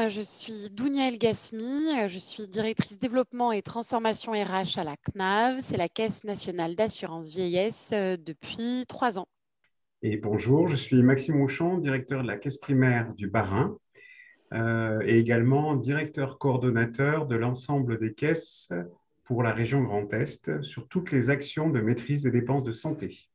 Je suis Dounia El Gasmi, je suis directrice développement et transformation RH à la CNAV, c'est la Caisse nationale d'assurance vieillesse depuis 3 ans. Et bonjour, je suis Maxime Auchan, directeur de la caisse primaire du Bas-Rhin et également directeur coordonnateur de l'ensemble des caisses pour la région Grand Est sur toutes les actions de maîtrise des dépenses de santé.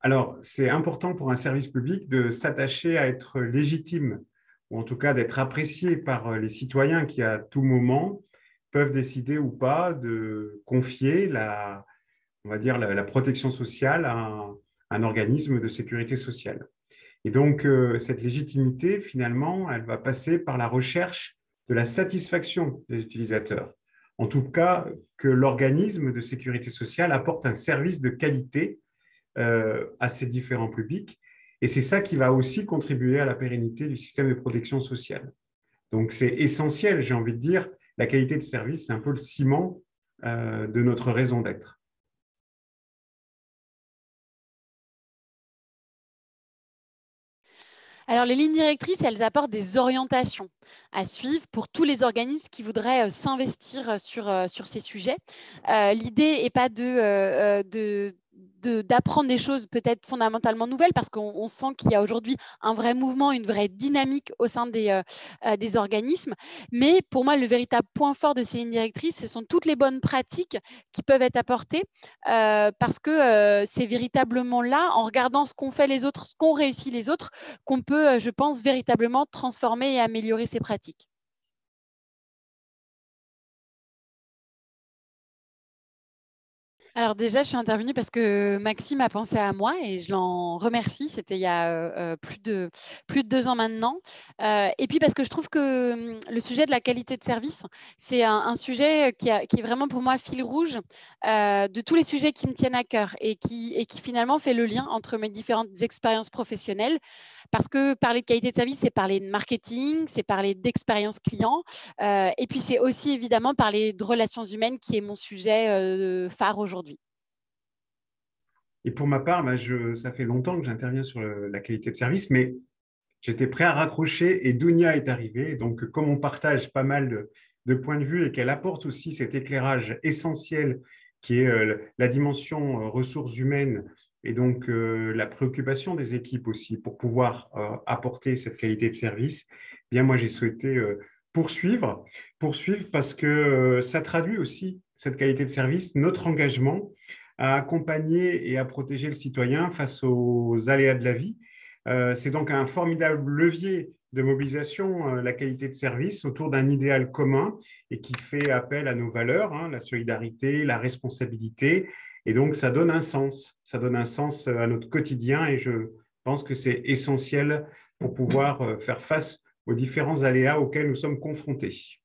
Alors, c'est important pour un service public de s'attacher à être légitime, ou en tout cas d'être apprécié par les citoyens qui, à tout moment, peuvent décider ou pas de confier on va dire, la protection sociale à un organisme de sécurité sociale. Et donc, cette légitimité, finalement, elle va passer par la recherche de la satisfaction des utilisateurs. En tout cas, que l'organisme de sécurité sociale apporte un service de qualité à ces différents publics. Et c'est ça qui va aussi contribuer à la pérennité du système de protection sociale. Donc, c'est essentiel, j'ai envie de dire, la qualité de service, c'est un peu le ciment de notre raison d'être. Alors, les lignes directrices, elles apportent des orientations à suivre pour tous les organismes qui voudraient s'investir sur ces sujets. L'idée n'est pas d'apprendre des choses peut-être fondamentalement nouvelles parce qu'on sent qu'il y a aujourd'hui un vrai mouvement, une vraie dynamique au sein des organismes. Mais pour moi, le véritable point fort de ces lignes directrices, ce sont toutes les bonnes pratiques qui peuvent être apportées parce que c'est véritablement là, en regardant ce qu'ont fait les autres, ce qu'ont réussi les autres, qu'on peut, je pense, véritablement transformer et améliorer ces pratiques. Alors déjà, je suis intervenue parce que Maxime a pensé à moi et je l'en remercie. C'était il y a plus de 2 ans maintenant. Et puis parce que je trouve que le sujet de la qualité de service, c'est un sujet qui est vraiment pour moi fil rouge de tous les sujets qui me tiennent à cœur et qui finalement fait le lien entre mes différentes expériences professionnelles. Parce que parler de qualité de service, c'est parler de marketing, c'est parler d'expérience client. Et puis, c'est aussi évidemment parler de relations humaines qui est mon sujet phare aujourd'hui. Et pour ma part, ça fait longtemps que j'interviens sur la qualité de service, mais j'étais prêt à raccrocher et Dounia est arrivée. Donc, comme on partage pas mal de points de vue et qu'elle apporte aussi cet éclairage essentiel qui est la dimension ressources humaines et donc la préoccupation des équipes aussi pour pouvoir apporter cette qualité de service, eh bien moi j'ai souhaité poursuivre, poursuivre parce que ça traduit aussi cette qualité de service, notre engagement à accompagner et à protéger le citoyen face aux aléas de la vie. C'est donc un formidable levier de mobilisation, la qualité de service, autour d'un idéal commun et qui fait appel à nos valeurs, hein, la solidarité, la responsabilité. Et donc, ça donne un sens à notre quotidien et je pense que c'est essentiel pour pouvoir faire face aux différents aléas auxquels nous sommes confrontés.